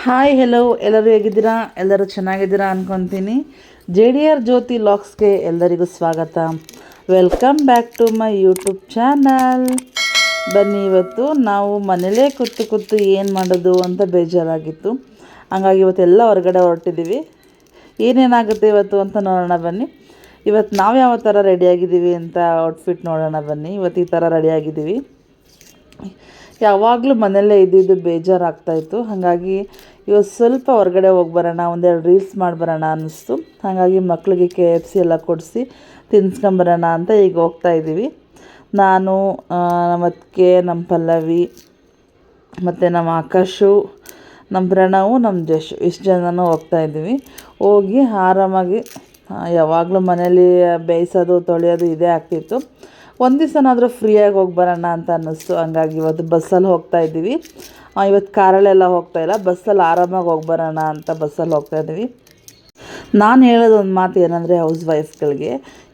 Hi hello ಎಲ್ಲರೂ ಹೇಗಿದ್ದೀರಾ? ಎಲ್ಲರೂ ಚೆನ್ನಾಗಿದ್ದೀರಾ ಅಂದ್ಕೊತೀನಿ. JDR ಜ್ಯೋತಿ ಲಾಕ್ಸ್ಗೆ ಎಲ್ಲರಿಗೂ ಸ್ವಾಗತ. Welcome back to my YouTube channel. ಬನ್ನಿ, ಇವತ್ತು ನಾವು ಮನೇಲೇ ಕೂತು ಏನು ಮಾಡೋದು ಅಂತ ಬೇಜಾರಾಗಿತ್ತು. ಹಂಗಾಗಿ ಇವತ್ತೆಲ್ಲ ಹೊರಗಡೆ ಹೊರಟಿದ್ದೀವಿ. ಏನೇನಾಗುತ್ತೆ ಇವತ್ತು ಅಂತ ನೋಡೋಣ ಬನ್ನಿ. ಇವತ್ತು ನಾವು ಯಾವ ಥರ ರೆಡಿಯಾಗಿದ್ದೀವಿ ಅಂತ ಔಟ್ಫಿಟ್ ನೋಡೋಣ ಬನ್ನಿ. ಇವತ್ತು ಈ ಥರ ರೆಡಿಯಾಗಿದ್ದೀವಿ. ಯಾವಾಗಲೂ ಮನೆಯಲ್ಲೇ ಇದ್ದಿದ್ದು ಬೇಜಾರಾಗ್ತಾಯಿತ್ತು. ಹಾಗಾಗಿ ಇವತ್ತು ಸ್ವಲ್ಪ ಹೊರಗಡೆ ಹೋಗಿ ಬರೋಣ, ಒಂದೆರಡು ರೀಲ್ಸ್ ಮಾಡಿಬರೋಣ ಅನ್ನಿಸ್ತು. ಹಾಗಾಗಿ ಮಕ್ಕಳಿಗೆ KFC ಎಲ್ಲ ಕೊಡಿಸಿ ತಿನ್ಸ್ಕೊಂಬರೋಣ ಅಂತ ಈಗ ಹೋಗ್ತಾಯಿದ್ದೀವಿ. ನಾನು, ಮತ್ತು ನಮ್ಮ ಪಲ್ಲವಿ, ಮತ್ತು ನಮ್ಮ ಆಕಾಶು, ನಮ್ಮ ಪ್ರಣವು, ನಮ್ಮ ಜಶು, ಇಷ್ಟು ಜನನೂ ಹೋಗ್ತಾಯಿದ್ದೀವಿ. ಹೋಗಿ ಆರಾಮಾಗಿ, ಯಾವಾಗಲೂ ಮನೇಲಿ ಬೇಯಿಸೋದು ತೊಳೆಯೋದು ಇದೇ ಆಗ್ತಿತ್ತು. ಒಂದು ದಿವಸನಾದರೂ ಫ್ರೀಯಾಗಿ ಹೋಗಿ ಬರೋಣ ಅಂತ ಅನ್ನಿಸ್ತು. ಹಂಗಾಗಿ ಇವತ್ತು ಬಸ್ಸಲ್ಲಿ ಹೋಗ್ತಾಯಿದ್ದೀವಿ. ಇವತ್ತು ಕಾರಲ್ಲೆಲ್ಲ ಹೋಗ್ತಾಯಿಲ್ಲ, ಬಸ್ಸಲ್ಲಿ ಆರಾಮಾಗಿ ಹೋಗಿ ಬರೋಣ ಅಂತ ಬಸ್ಸಲ್ಲಿ ಹೋಗ್ತಾಯಿದ್ದೀವಿ. ನಾನು ಹೇಳೋದು ಒಂದು ಮಾತು ಏನಂದರೆ, ಹೌಸ್ ವೈಫ್ಗಳಿಗೆ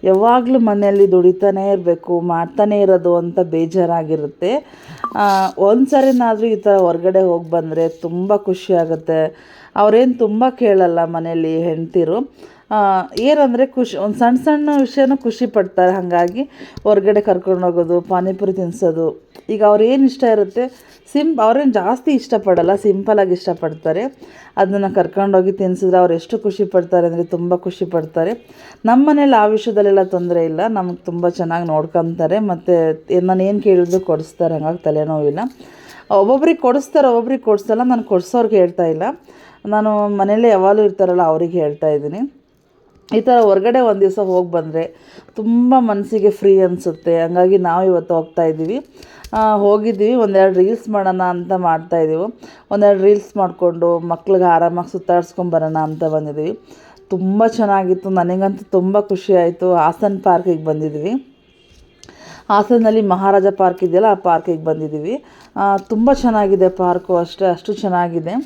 ಯಾವಾಗಲೂ ಮನೆಯಲ್ಲಿ ದುಡಿತಾನೇ ಇರಬೇಕು, ಮಾಡ್ತಾನೇ ಇರೋದು ಅಂತ ಬೇಜಾರಾಗಿರುತ್ತೆ. ಒಂದು ಸರಿನಾದರೂ ಈ ಥರ ಹೊರಗಡೆ ಹೋಗಿ ಬಂದರೆ ತುಂಬ ಖುಷಿಯಾಗುತ್ತೆ. ಅವರೇನು ತುಂಬ ಕೇಳಲ್ಲ ಮನೇಲಿ ಹೆಂಡ್ತಿರು. ಏನಂದರೆ ಒಂದು ಸಣ್ಣ ಸಣ್ಣ ವಿಷಯನೂ ಖುಷಿ ಪಡ್ತಾರೆ. ಹಾಗಾಗಿ ಹೊರಗಡೆ ಕರ್ಕೊಂಡು ಹೋಗೋದು, ಪಾನಿಪುರಿ ತಿನ್ನಿಸೋದು. ಈಗ ಅವ್ರೇನು ಇಷ್ಟ ಇರುತ್ತೆ, ಅವ್ರೇನು ಜಾಸ್ತಿ ಇಷ್ಟಪಡಲ್ಲ, ಸಿಂಪಲಾಗಿ ಇಷ್ಟಪಡ್ತಾರೆ. ಅದನ್ನು ಕರ್ಕೊಂಡೋಗಿ ತಿನ್ನಿಸಿದ್ರೆ ಅವ್ರು ಎಷ್ಟು ಖುಷಿ ಪಡ್ತಾರೆ ಅಂದರೆ ತುಂಬ ಖುಷಿ ಪಡ್ತಾರೆ. ನಮ್ಮ ಮನೇಲಿ ಆ ವಿಷಯದಲ್ಲೆಲ್ಲ ತೊಂದರೆ ಇಲ್ಲ, ನಮಗೆ ತುಂಬ ಚೆನ್ನಾಗಿ ನೋಡ್ಕೊತಾರೆ. ಮತ್ತು ನಾನು ಏನು ಕೇಳಿದ್ರು ಕೊಡಿಸ್ತಾರೆ. ಹಂಗಾಗಿ ತಲೆನೋವಿಲ್ಲ. ಒಬ್ಬೊಬ್ರಿಗೆ ಕೊಡಿಸ್ತಾರೆ, ಒಬ್ಬೊಬ್ರಿಗೆ ಕೊಡಿಸಲ್ಲ. ನಾನು ಕೊಡಿಸೋರ್ಗೆ ಹೇಳ್ತಾ ಇಲ್ಲ, ನಾನು ಮನೇಲೇ ಯಾವಾಗಲೂ ಇರ್ತಾರಲ್ಲ ಅವ್ರಿಗೆ ಹೇಳ್ತಾ ಇದ್ದೀನಿ. ಈ ಥರ ಹೊರಗಡೆ ಒಂದು ದಿವಸ ಹೋಗಿ ಬಂದರೆ ತುಂಬ ಮನಸ್ಸಿಗೆ ಫ್ರೀ ಅನಿಸುತ್ತೆ. ಹಂಗಾಗಿ ನಾವು ಇವತ್ತು ಹೋಗ್ತಾಯಿದ್ದೀವಿ. ಹೋಗಿದ್ದೀವಿ, ಒಂದೆರಡು ರೀಲ್ಸ್ ಮಾಡೋಣ ಅಂತ ಮಾಡ್ತಾಯಿದ್ದೀವಿ. ಒಂದೆರಡು ರೀಲ್ಸ್ ಮಾಡಿಕೊಂಡು ಮಕ್ಳಿಗೆ ಆರಾಮಾಗಿ ಸುತ್ತಾಡ್ಸ್ಕೊಂಬರೋಣ ಅಂತ ಬಂದಿದ್ದೀವಿ. ತುಂಬ ಚೆನ್ನಾಗಿತ್ತು, ನನಗಂತೂ ತುಂಬ ಖುಷಿ ಆಯಿತು. ಹಾಸನ ಪಾರ್ಕಿಗೆ ಬಂದಿದ್ದೀವಿ. ಹಾಸನಲ್ಲಿ ಮಹಾರಾಜ ಪಾರ್ಕ್ ಇದೆಯಲ್ಲ, ಆ ಪಾರ್ಕಿಗೆ ಬಂದಿದ್ದೀವಿ. ತುಂಬ ಚೆನ್ನಾಗಿದೆ ಪಾರ್ಕು, ಅಷ್ಟು ಚೆನ್ನಾಗಿದೆ.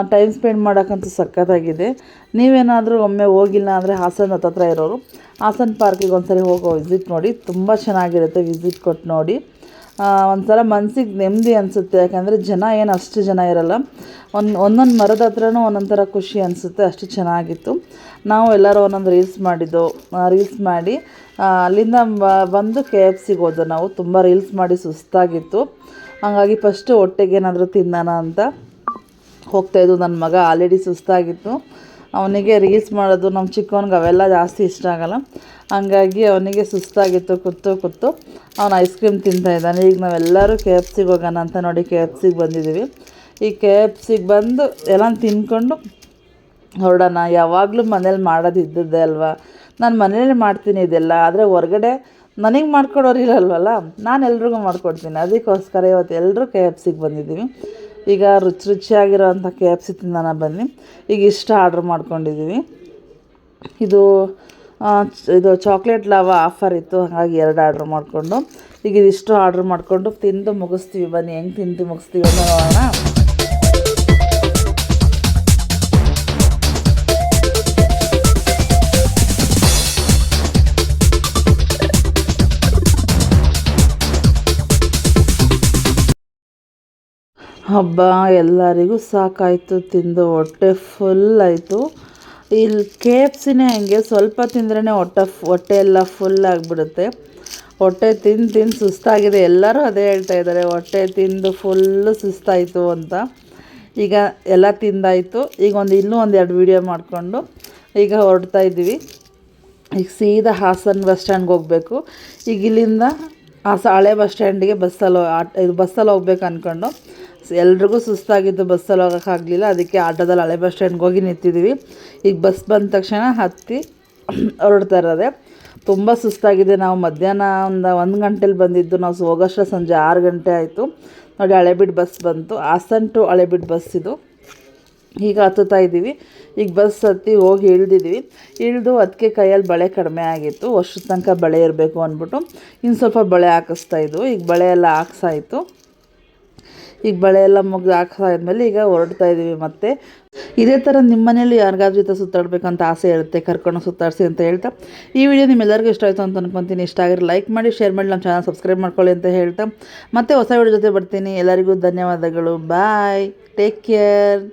ಟೈಮ್ ಸ್ಪೆಂಡ್ ಮಾಡೋಕ್ಕಂತೂ ಸಖತ್ತಾಗಿದೆ. ನೀವೇನಾದರೂ ಒಮ್ಮೆ ಹೋಗಿಲ್ಲ ಅಂದರೆ ಹಾಸನ ಹತ್ರ ಇರೋರು ಹಾಸನ ಪಾರ್ಕಿಗೆ ಒಂದ್ಸರಿ ವಿಸಿಟ್ ನೋಡಿ, ತುಂಬ ಚೆನ್ನಾಗಿರುತ್ತೆ. ವಿಸಿಟ್ ಕೊಟ್ಟು ನೋಡಿ, ಒಂಥರ ಮನಸ್ಸಿಗೆ ನೆಮ್ಮದಿ ಅನಿಸುತ್ತೆ. ಯಾಕಂದರೆ ಜನ ಏನು ಅಷ್ಟು ಜನ ಇರೋಲ್ಲ. ಒಂದೊಂದು ಮರದ ಹತ್ರನೂ ಒಂದೊಂದು ಥರ ಖುಷಿ ಅನಿಸುತ್ತೆ. ಅಷ್ಟು ಚೆನ್ನಾಗಿತ್ತು. ನಾವು ಎಲ್ಲರೂ ಒಂದೊಂದು ರೀಲ್ಸ್ ಮಾಡಿ ಅಲ್ಲಿಂದ ಬಂದು KFCಗೆ ಹೋದೋ. ನಾವು ತುಂಬ ರೀಲ್ಸ್ ಮಾಡಿ ಸುಸ್ತಾಗಿತ್ತು. ಹಾಗಾಗಿ ಫಸ್ಟು ಹೊಟ್ಟೆಗೆ ಏನಾದರೂ ತಿನ್ನೋಣ ಅಂತ ಹೋಗ್ತಾಯಿದ್ದು. ನನ್ನ ಮಗ ಆಲ್ರೆಡಿ ಸುಸ್ತಾಗಿತ್ತು. ಅವನಿಗೆ ರೀಲ್ಸ್ ಮಾಡೋದು, ನಮ್ಮ ಚಿಕ್ಕವನಿಗೆ ಅವೆಲ್ಲ ಜಾಸ್ತಿ ಇಷ್ಟ ಆಗೋಲ್ಲ. ಹಾಗಾಗಿ ಅವನಿಗೆ ಸುಸ್ತಾಗಿತ್ತು. ಕೂತು ಅವನು ಐಸ್ ಕ್ರೀಮ್ ತಿಂತಾಯಿದ್ದಾನೆ. ಈಗ ನಾವೆಲ್ಲರೂ KFCಗೆ ಹೋಗೋಣ ಅಂತ ನೋಡಿ KFCಗೆ ಬಂದಿದ್ದೀವಿ. ಈ KFCಗೆ ಬಂದು ಎಲ್ಲ ತಿಂದ್ಕೊಂಡು ಹೊರಡೋಣ. ಯಾವಾಗಲೂ ಮನೇಲಿ ಮಾಡೋದು ಇದ್ದದ್ದೇ ಅಲ್ವಾ. ನಾನು ಮನೇಲಿ ಮಾಡ್ತೀನಿ ಇದೆಲ್ಲ, ಆದರೆ ಹೊರಗಡೆ ನನಗೆ ಮಾಡ್ಕೊಡೋರಿಲ್ಲಲ್ವಲ್ಲ, ನಾನು ಎಲ್ರಿಗೂ ಮಾಡ್ಕೊಡ್ತೀನಿ. ಅದಕ್ಕೋಸ್ಕರ ಇವತ್ತು ಎಲ್ಲರೂ KFCಗೆ ಬಂದಿದ್ದೀವಿ. ಈಗ ರುಚಿಯಾಗಿರೋವಂಥ KFC ತಿನ್ನೋಣ ಬನ್ನಿ. ಈಗ ಇಷ್ಟ ಆರ್ಡ್ರ್ ಮಾಡ್ಕೊಂಡಿದ್ದೀವಿ. ಇದು ಚಾಕ್ಲೇಟ್ ಲಾವಾ ಆಫರ್ ಇತ್ತು, ಹಾಗಾಗಿ 2 ಆರ್ಡ್ರ್ ಮಾಡಿಕೊಂಡು ಈಗ ಇದಿಷ್ಟು ಆರ್ಡ್ರ್ ಮಾಡಿಕೊಂಡು ತಿಂದು ಮುಗಿಸ್ತೀವಿ. ಬನ್ನಿ, ಹೆಂಗೆ ತಿಂದು ಮುಗಿಸ್ತೀವಿ ಅಂತ ನೋಡೋಣ. ಹಬ್ಬ ಎಲ್ಲರಿಗೂ ಸಾಕಾಯಿತು, ತಿಂದು ಹೊಟ್ಟೆ ಫುಲ್ ಆಯಿತು. ಇಲ್ಲಿ KFCನೇ ಹಂಗೆ, ಸ್ವಲ್ಪ ತಿಂದ್ರೇ ಹೊಟ್ಟೆ ಎಲ್ಲ ಫುಲ್ ಆಗಿಬಿಡುತ್ತೆ. ಹೊಟ್ಟೆ ತಿಂದು ಸುಸ್ತಾಗಿದೆ. ಎಲ್ಲರೂ ಅದೇ ಹೇಳ್ತಾ ಇದ್ದಾರೆ, ಹೊಟ್ಟೆ ತಿಂದು ಫುಲ್ಲು ಸುಸ್ತಾಯಿತು ಅಂತ. ಈಗ ಎಲ್ಲ ತಿಂದಾಯಿತು. ಈಗ ಇನ್ನೂ 2 ವೀಡಿಯೋ ಮಾಡಿಕೊಂಡು ಈಗ ಹೊರಡ್ತಾ ಇದ್ದೀವಿ. ಈಗ ಸೀದಾ ಹಾಸನ ಬಸ್ ಸ್ಟ್ಯಾಂಡ್ಗೆ ಹೋಗಬೇಕು. ಈಗ ಇಲ್ಲಿಂದ ಹಳೆ ಬಸ್ ಸ್ಟ್ಯಾಂಡಿಗೆ ಬಸ್ಸಲ್ಲಿ ಹೋಗ್ಬೇಕು ಅಂದ್ಕೊಂಡು ಎಲ್ರಿಗೂ ಸುಸ್ತಾಗಿದ್ದು, ಬಸ್ಸಲ್ಲಿ ಹೋಗೋಕ್ಕಾಗಲಿಲ್ಲ. ಅದಕ್ಕೆ ಆಟೋದಲ್ಲಿ ಹಳೆ ಬಸ್ ಸ್ಟ್ಯಾಂಡ್ಗೆ ಹೋಗಿ ನಿಂತಿದ್ದೀವಿ. ಈಗ ಬಸ್ ಬಂದ ತಕ್ಷಣ ಹತ್ತಿ ಹೊರಡ್ತಾ ಇರೋದೆ. ತುಂಬ ಸುಸ್ತಾಗಿದೆ. ನಾವು ಮಧ್ಯಾಹ್ನ 1 ಗಂಟೆಲಿ ಬಂದಿದ್ದು, ನಾವು ಹೋಗೋಷ್ಟು ಸಂಜೆ 6 ಗಂಟೆ ಆಯಿತು ನೋಡಿ. ಹಳೆಬೀಡು ಬಸ್ ಬಂತು, ಹಾಸನ ಟು ಹಳೆಬೀಡು ಬಸ್ ಇದು. ಈಗ ಹತ್ತುತ್ತಾ ಇದ್ದೀವಿ. ಈಗ ಬಸ್ ಹತ್ತಿ ಹೋಗಿ ಇಳಿದು ಅದಕ್ಕೆ ಕೈಯಲ್ಲಿ ಬಳೆ ಕಡಿಮೆ ಆಗಿತ್ತು. ವರ್ಷದ ತನಕ ಬಳೆ ಇರಬೇಕು ಅಂದ್ಬಿಟ್ಟು ಇನ್ನು ಸ್ವಲ್ಪ ಬಳೆ ಹಾಕಿಸ್ತಾಯಿದ್ವು. ಈಗ ಬಳೆ ಎಲ್ಲ ಹಾಕ್ಸಾಯಿತು. ಈಗ ಬಳೆ ಎಲ್ಲ ಮುಗಿದು ಹಾಕ್ಸಾದ್ಮೇಲೆ ಈಗ ಹೊರಡ್ತಾ ಇದ್ದೀವಿ. ಮತ್ತು ಇದೇ ಥರ ನಿಮ್ಮ ಮನೇಲಿ ಯಾರಿಗಾದ್ರೂ ಜೊತೆ ಸುತ್ತಾಡಬೇಕಂತ ಆಸೆ ಇರುತ್ತೆ, ಕರ್ಕೊಂಡು ಸುತ್ತಾಡಿಸಿ ಅಂತ ಹೇಳ್ತಾ ಈ ವಿಡಿಯೋ ನಿಮ್ಮೆಲ್ಲರಿಗೂ ಇಷ್ಟ ಆಯಿತು ಅಂತ ಅನ್ಕೊತೀನಿ. ಇಷ್ಟ ಆಗಿರೋ ಲೈಕ್ ಮಾಡಿ, ಶೇರ್ ಮಾಡಿ, ನಮ್ಮ ಚಾನಲ್ ಸಬ್ಸ್ಕ್ರೈಬ್ ಮಾಡ್ಕೊಳ್ಳಿ ಅಂತ ಹೇಳ್ತಾ ಮತ್ತೆ ಹೊಸ ವಿಡಿಯೋ ಜೊತೆ ಬರ್ತೀನಿ. ಎಲ್ಲರಿಗೂ ಧನ್ಯವಾದಗಳು. ಬಾಯ್, ಟೇಕ್ ಕೇರ್.